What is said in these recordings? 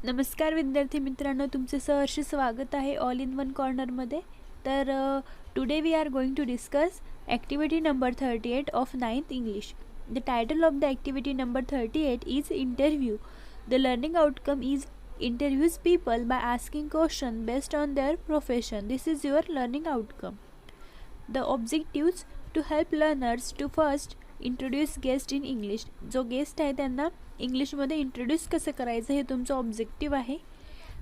नमस्कार विद्यार्थी मित्रांनो, तुमचे सहर्ष स्वागत आहे ऑल इन वन कॉर्नरमध्ये. तर today we are going to discuss activity number 38 of 9th English. The title of the activity number 38 is interview. The learning outcome is interviews people by asking questions based on their profession. This is your learning outcome. The objectives to help learners to first introduce guest in English. जो guest आहे त्यांना इंग्लिशमध्ये introduce कसं करायचं हे तुमचं objective आहे.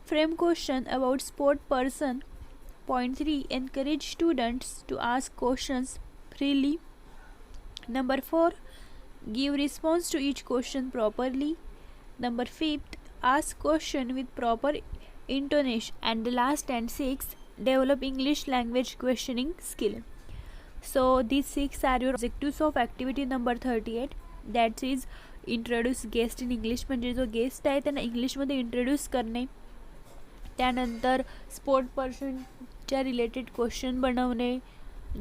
Frame question about sport person. Point 3 encourage students to ask questions freely. Number 4 give response to each question properly. Number 5 ask question with proper intonation. And the last and 6 develop English language questioning skill. So these 6 are your objectives of activity number 38, that is introduce guest in English. म्हणजे जो guest आहे त्यांना इंग्लिशमध्ये introduce करणे. त्यानंतर sport पर्सनच्या related question बनवणे.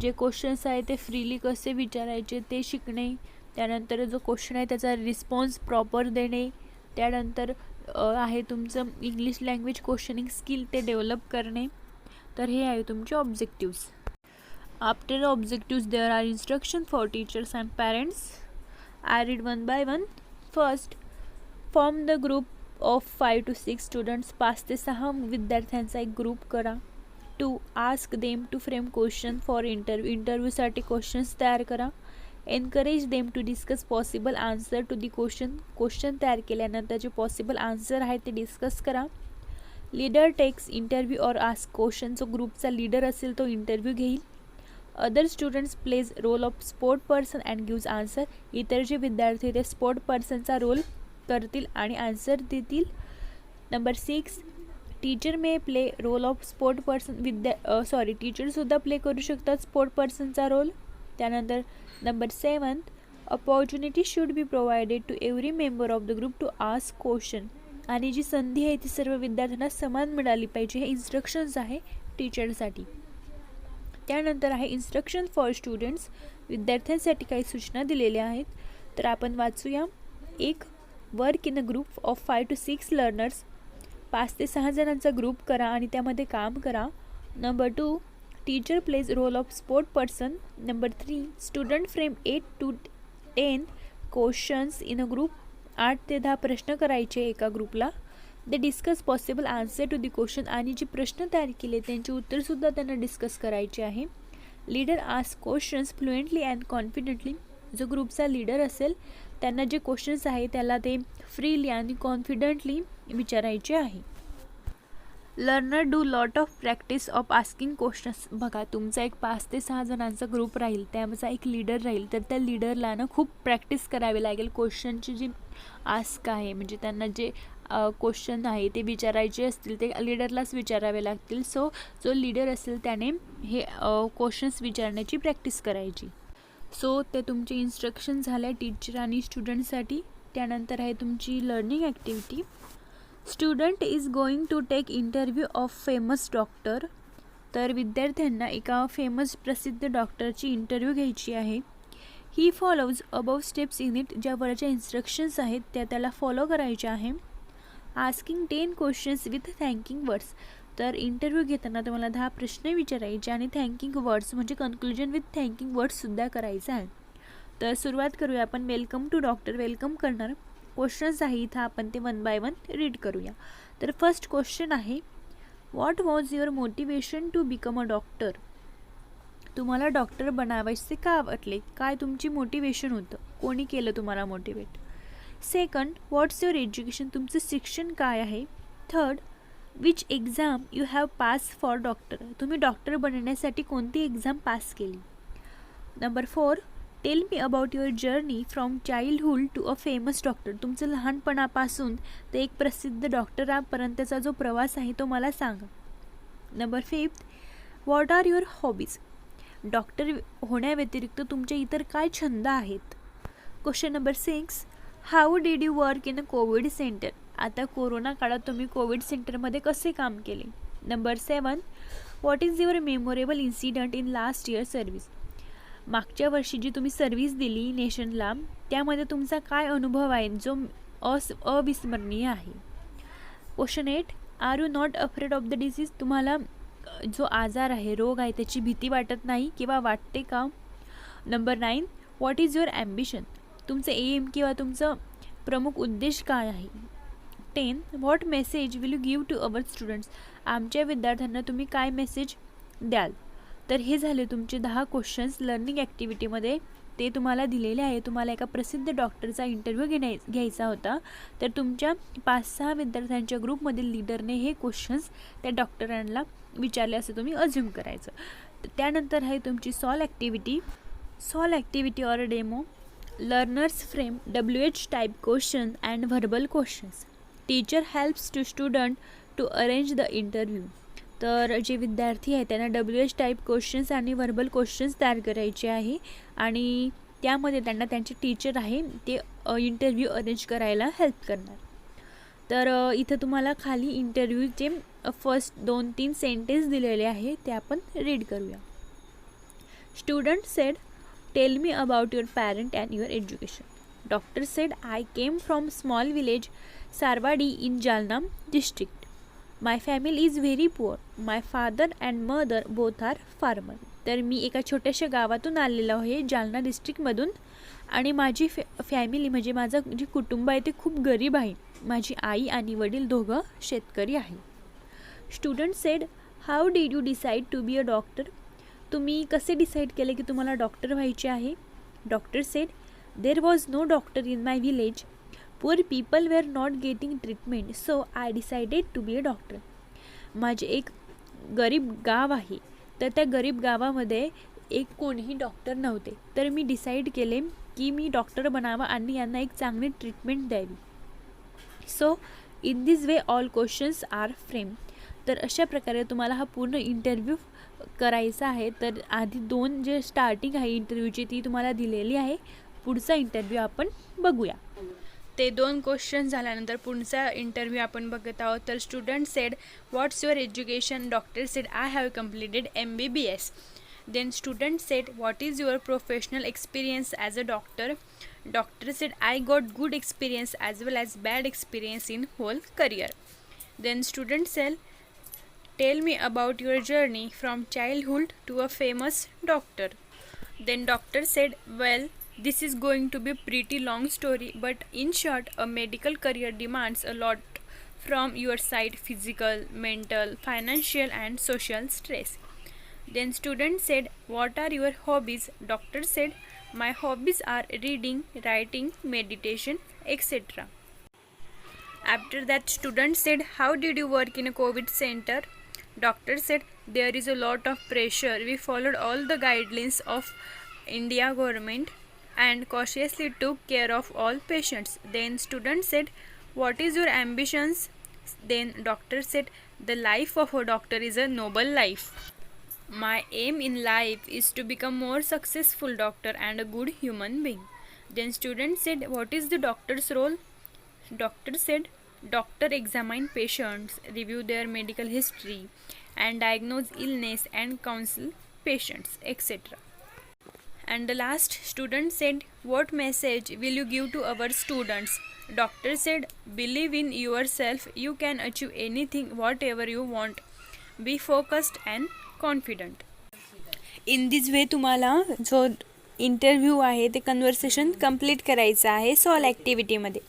जे questions आहे ते फ्रीली कसे विचारायचे ते शिकणे. त्यानंतर जो क्वेश्चन आहे त्याचा रिस्पॉन्स प्रॉपर देणे. त्यानंतर आहे तुमचं इंग्लिश लँग्वेज क्वेश्चनिंग स्किल ते डेव्हलप करणे. तर हे आहे तुमचे objectives. After objectives there are instruction for teachers and parents. I read one by one. First, form the group of 5 to 6 students. 5 ते 6 विद्यार्थ्यांचा एक ग्रुप करा. 2 ask them to frame question for इंटरव्ह्यूसाठी क्वेश्चन्स तयार करा. Encourage them to discuss possible answer to the question तयार केल्यानंतर जे पॉसिबल आन्सर आहे ते डिस्कस करा. लीडर टेक्स इंटरव्ह्यू और आस्क क्वेश्चन. जो ग्रुपचा लीडर असेल तो इंटरव्ह्यू घेईल. Other students plays role of sport person and gives answer. इतर जे विद्यार्थी ते स्पोर्ट पर्सनचा रोल करतील आणि आन्सर देतील. Number 6 teacher may play role of sport person. टीचरसुद्धा प्ले करू शकतात स्पोर्ट पर्सनचा रोल. त्यानंतर number 7 opportunity should be provided to every member of the group to ask question. आणि जी संधी आहे ती सर्व विद्यार्थ्यांना समान मिळाली पाहिजे. हे इन्स्ट्रक्शन्स आहे टीचरसाठी. त्यानंतर आहे इन्स्ट्रक्शन फॉर स्टुडंट्स. विद्यार्थ्यांसाठी काही सूचना दिलेल्या आहेत तर आपण वाचूया. 1 work in a group of 5 to 6 learners. 5 ते 6 जणांचा ग्रुप करा आणि त्यामध्ये काम करा. Number 2 teacher plays role of sport person. Number 3 student frame 8 to 10 questions in a group. 8 ते 10 प्रश्न करायचे एका ग्रुपला. They discuss possible answer to the question. आणि जे प्रश्न तयार केले त्यांचे उत्तरसुद्धा त्यांना डिस्कस करायचे आहे. Leader ask questions fluently and confidently. जो ग्रुपचा लीडर असेल त्यांना जे क्वेश्चन्स आहे त्याला ते फ्रीली आणि कॉन्फिडंटली विचारायचे आहे. Learner do lot of practice of asking questions. बघा तुमचा एक 5 ते 6 जणांचा ग्रुप राहील, त्याचा एक लीडर राहील, तर त्या लीडरला ना खूप प्रॅक्टिस करावी लागेल. क्वेश्चनची जी आस्क आहे म्हणजे त्यांना जे क्वेश्चन आहे ते विचारायचे असतील ते लीडरलाच विचारावे लागतील. सो जो लीडर असेल त्याने हे क्वेश्चन्स विचारण्याची प्रॅक्टिस करायची. सो ते तुमचे इन्स्ट्रक्शन झाले टीचर आणि स्टुडंटसाठी. त्यानंतर आहे तुमची learning activity. Student is going to take interview of famous doctor. तर विद्यार्थ्यांना एका फेमस प्रसिद्ध डॉक्टरची इंटरव्ह्यू घ्यायची आहे. ही follows above steps in it. ज्या वरच्या इन्स्ट्रक्शन्स आहेत त्या त्याला फॉलो करायच्या आहे. Asking 10 questions with thanking words. तर इंटरव्ह्यू घेताना तुम्हाला 10 प्रश्न विचारायचे आणि थँकिंग वर्ड्स म्हणजे कन्क्लुजन विथ थँकिंग वर्ड्ससुद्धा करायचं आहे. तर सुरुवात करूया आपण. Welcome to doctor. वेलकम करणार क्वेश्चन्स आहे इथं, आपण ते 1 by 1 रीड करूया. तर फर्स्ट क्वेश्चन आहे what was your motivation to become a doctor. तुम्हाला डॉक्टर बनावायचे का वाटले, काय तुमची मोटिवेशन होतं, कोणी केलं तुम्हाला motivate. Second what's your education. तुमचं शिक्षण काय आहे. Third which exam you have pass for doctor. तुम्ही डॉक्टर बनण्यासाठी कोणती एक्झाम पास केली. Number 4 tell me about your journey from childhood to a famous doctor. तुमचं लहानपणापासून ते एक प्रसिद्ध डॉक्टरापर्यंतचा जो प्रवास आहे तो मला सांगा. Number 5 what are your hobbies. Doctor होण्याव्यतिरिक्त तुमचे इतर काय छंद आहेत. Question number 6 how did you work in a Covid centre. आता कोरोना काळात तुम्ही कोविड सेंटरमध्ये कसे काम केले. Number 7 what is your memorable incident in last year service. मागच्या वर्षी जी तुम्ही सर्व्हिस दिली नेशनला त्यामध्ये तुमचा काय अनुभव आहे जो अविस्मरणीय आहे. Question 8, are you not afraid of the disease? तुम्हाला जो आजार आहे, रोग आहे, त्याची भीती वाटत नाही किंवा वाटते का? Number 9, what is your ambition? तुमचं एम किंवा तुमचं प्रमुख उद्देश काय आहे? 10, what message will you give to our students? आमच्या विद्यार्थ्यांना तुम्ही काय मेसेज द्याल? तर हे झाले तुमचे 10 क्वेश्चन्स लर्निंग ॲक्टिव्हिटीमध्ये. ते तुम्हाला दिलेले आहे. तुम्हाला एका प्रसिद्ध डॉक्टरचा इंटरव्ह्यू घ्यायचा होता. तर तुमच्या 5-6 विद्यार्थ्यांच्या ग्रुपमधील लीडरने हे क्वेश्चन्स त्या डॉक्टरांना विचारले असं तुम्ही अज्युम करायचं. त्यानंतर आहे तुमची solve activity or demo. Learners frame WH type question and verbal questions. Teacher helps to student to arrange the interview. तर जे विद्यार्थी आहेत त्यांना WH टाईप क्वेश्चन्स आणि व्हर्बल क्वेश्चन्स तयार करायचे आहे आणि त्यामध्ये त्यांना त्यांचे टीचर आहे ते इंटरव्ह्यू अरेंज करायला हेल्प करणार. तर इथं तुम्हाला खाली इंटरव्ह्यूचे फर्स्ट 2-3 सेंटेन्स दिलेले आहे ते आपण रीड करूया. Student said, tell me about your parent and your education. Doctor said, I came from small village Sarwadi in Jalna district. My family is very poor. My father and mother both are farmer. तर मी एका छोट्याशा गावातून आलेलो आहे जालना डिस्ट्रिक्टमधून आणि माझी family म्हणजे माझं जे कुटुंब आहे ते खूप गरीब आहे. माझी आई आणि वडील दोघं शेतकरी आहे. Student said, how did you decide to be a doctor? तुम्ही कसे डिसाईड केले की तुम्हाला डॉक्टर व्हायचे आहे? Doctor said, there was no doctor in my village. Poor people were not getting treatment so I decided to be a doctor. माझे एक गरीब गाव आहे तर त्या गरीब गावामध्ये कोणीही डॉक्टर नव्हते तर मी डिसाईड केले की मी डॉक्टर बनावं आणि यांना एक चांगली ट्रीटमेंट द्यावी. So in this way all questions are frame. तर अशा प्रकारे तुम्हाला हा पूर्ण इंटरव्ह्यू करायचा आहे. तर आधी 2 जे स्टार्टिंग आहे इंटरव्ह्यूची ती तुम्हाला दिलेली आहे. पुढचा इंटरव्ह्यू आपण बघूया. ते 2 क्वेश्चन झाल्यानंतर पुढचा इंटरव्ह्यू आपण बघत आहोत. तर student said, what's your education? Doctor said, I have completed MBBS. Then student said, what is your professional experience as a doctor? Doctor said, I got good experience as well as bad experience in whole career. Then student said, tell me about your journey from childhood to a famous doctor. Then doctor said, well, this is going to be pretty long story, but in short, a medical career demands a lot from your side: physical, mental, financial and social stress. Then student said, what are your hobbies? Doctor said, my hobbies are reading, writing, meditation, etc. After that, student said, how did you work in a COVID center? Doctor said, there is a lot of pressure. We followed all the guidelines of India government and cautiously took care of all patients. Then student said, what is your ambitions? Then doctor said, the life of a doctor is a noble life. My aim in life is to become more successful doctor and a good human being. Then student said, what is the doctor's role? Doctor said, doctor examine patients, review their medical history and diagnose illness and counsel patients, etc. And the last, student said, what message will you give to our students? Doctor said, believe in yourself, you can achieve anything whatever you want. Be focused and confident. In this वे तुम्हाला जो interview आहे ते conversation complete करायचं आहे solve ॲक्टिव्हिटीमध्ये.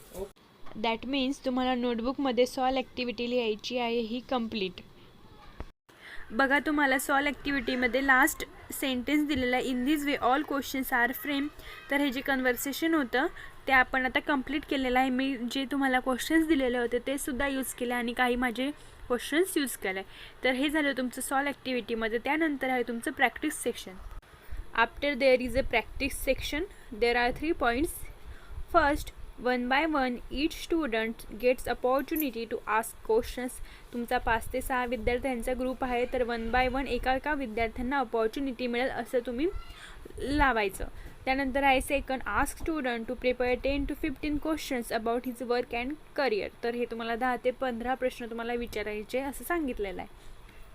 That means तुम्हाला नोटबुकमध्ये solve activity लिहायची आहे ही complete. बघा तुम्हाला सॉल्व ॲक्टिव्हिटीमध्ये लास्ट सेंटेन्स दिलेला आहे, in this way all questions are frame. तर हे जे कन्व्हर्सेशन होतं ते आपण आता कंप्लीट केलेलं आहे. मी जे तुम्हाला क्वेश्चन्स दिलेले होते ते सुद्धा यूज केले आणि काही माझे क्वेश्चन्स यूज केले. तर हे झालं तुमचं सॉल्व ॲक्टिव्हिटीमध्ये. त्यानंतर आहे तुमचं practice section. After there is a practice section there are 3 points. First, 1 by 1 each student gets opportunity to ask questions. तुमचा 5 ते 6 विद्यार्थ्यांचा ग्रुप आहे तर 1 by 1 एका विद्यार्थ्यांना अपॉर्च्युनिटी मिळेल असं तुम्ही लावायचं. त्यानंतर आहे second, ask student to prepare 10 to 15 questions about his work and career. तर हे तुम्हाला 10 ते 15 प्रश्न तुम्हाला विचारायचे असं सांगितलेलं आहे.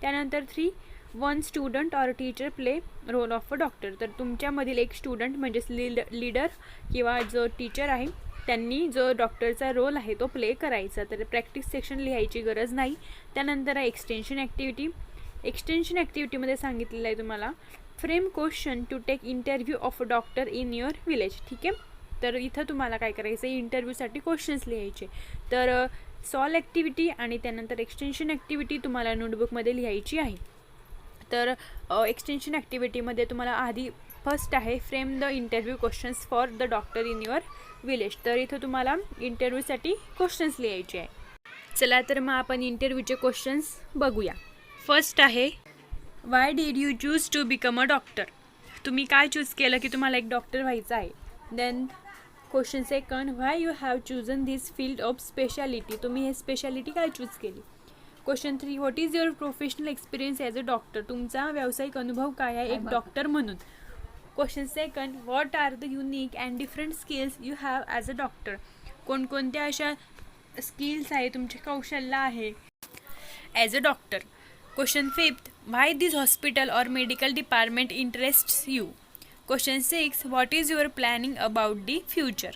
त्यानंतर 3, 1 student or teacher play role of a doctor. तर तुमच्यामधील एक स्टुडंट म्हणजेच लीडर किंवा जो टीचर आहे त्यांनी जो डॉक्टरचा रोल आहे तो प्ले करायचा. तर प्रॅक्टिस सेक्शन लिहायची गरज नाही. त्यानंतर आहे एक्सटेन्शन ॲक्टिव्हिटी. एक्सटेन्शन ॲक्टिव्हिटीमध्ये सांगितलेलं आहे तुम्हाला frame question to take interview of a doctor in your village. ठीक आहे, तर इथं तुम्हाला काय करायचं आहे, इंटरव्ह्यूसाठी क्वेश्चन्स लिहायचे. तर सॉल्व ॲक्टिव्हिटी आणि त्यानंतर एक्सटेन्शन ॲक्टिव्हिटी तुम्हाला नोटबुकमध्ये लिहायची आहे. तर एक्सटेन्शन ॲक्टिव्हिटीमध्ये तुम्हाला आधी फर्स्ट आहे frame the interview questions for the doctor in your village. तर इथं तुम्हाला इंटरव्ह्यूसाठी क्वेश्चन्स लिहायचे आहे. चला तर मग आपण इंटरव्ह्यूचे क्वेश्चन्स बघूया. फर्स्ट आहे why did you choose to become a doctor. तुम्ही काय चूज केलं की तुम्हाला एक डॉक्टर व्हायचं आहे. Then question second why you have chosen this field of speciality. तुम्ही हे स्पेशालिटी काय चूज केली. Question 3 what is your professional experience as a doctor. तुमचा व्यावसायिक अनुभव काय आहे एक डॉक्टर म्हणून. Question second what are the unique and different skills you have as a doctor. कोणकोणत्या अशा स्किल्स आहे, तुमचे कौशल्य आहे as a doctor. Question fifth why this hospital और medical department interests you. Question 6 what is your planning about the future.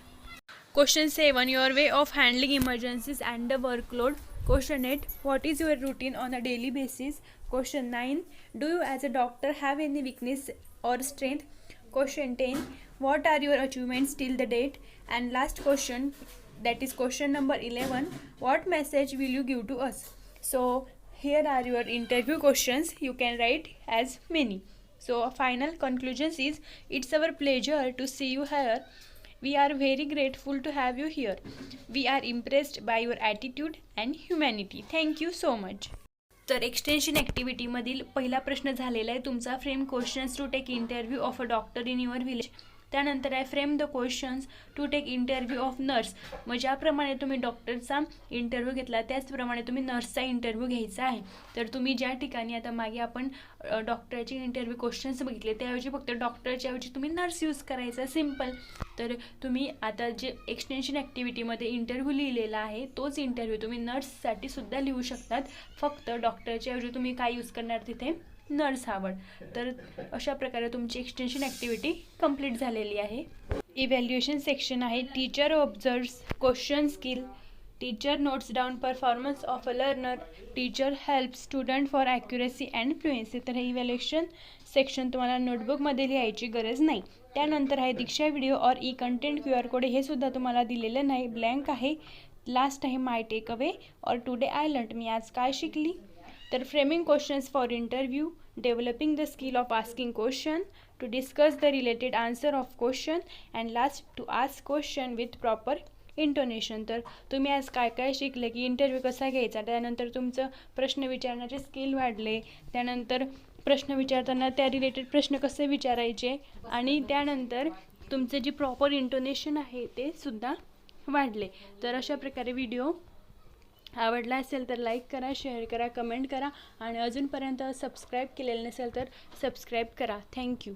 Question 7 your way of handling emergencies and the workload. Question 8 what is your routine on a daily basis. Question 9 do you as a doctor have any weakness or strength. Question 10 what are your achievements till the date. And last question, that is question number 11, what message will you give to us. So here are your interview questions. You can write as many. So final conclusions is it's our pleasure to see you here. We are very grateful to have you here. We are impressed by your attitude and humanity. Thank you so much. तर extension ॲक्टिव्हिटीमधील पहिला प्रश्न झालेला आहे तुमचा frame questions to take interview of a doctor in your village. त्यानंतर आहे frame the questions to take interview of nurse. मग ज्याप्रमाणे तुम्ही डॉक्टरचा इंटरव्ह्यू घेतला त्याचप्रमाणे तुम्ही नर्सचा इंटरव्ह्यू घ्यायचा आहे. तर तुम्ही ज्या ठिकाणी आता मागे आपण डॉक्टरचे इंटरव्ह्यू क्वेश्चन्स बघितले त्याऐवजी फक्त डॉक्टरच्या ऐवजी तुम्ही नर्स यूज करायचा, सिम्पल. तर तुम्ही आता जे एक्सटेन्शन ॲक्टिव्हिटीमध्ये इंटरव्ह्यू लिहिलेला आहे तोच इंटरव्ह्यू तुम्ही नर्ससाठी सुद्धा लिहू शकतात. फक्त डॉक्टरच्या ऐवजी तुम्ही काय यूज करणार तिथे, नर्स आवड. तर अशा प्रकारे तुमची एक्सटेन्शन ॲक्टिव्हिटी कंप्लीट झालेली आहे. इव्हॅल्युएशन सेक्शन आहे. Teacher observes question skill. Teacher notes down performance of a learner. Teacher help student for accuracy and fluency. तर हे इव्हॅल्युएशन सेक्शन तुम्हाला नोटबुकमध्ये लिहायची गरज नाही. त्यानंतर आहे दीक्षा व्हिडिओ और ई कंटेंट QR कोड. हे सुद्धा तुम्हाला दिलेलं नाही, ब्लँक आहे. लास्ट आहे माय टेक अवे और टुडे आय लर्न. मी आज काय शिकली. तर framing questions for interview, developing the skill of asking question, to discuss the related answer of question, and last to ask question with proper intonation. तर तुम्ही आज काय काय शिकले की इंटरव्ह्यू कसा घ्यायचा. त्यानंतर तुमचं प्रश्न विचारण्याचे स्किल वाढले. त्यानंतर प्रश्न विचारताना त्या रिलेटेड प्रश्न कसे विचारायचे आणि त्यानंतर तुमचे जे प्रॉपर इंटोनेशन आहे ते सुद्धा वाढले. तर अशा प्रकारे व्हिडिओ आवडला असेल तर लाईक करा, शेअर करा, कमेंट करा आणि अजूनपर्यंत सबस्क्राईब केलेलं नसेल तर सबस्क्राईब करा. थँक्यू.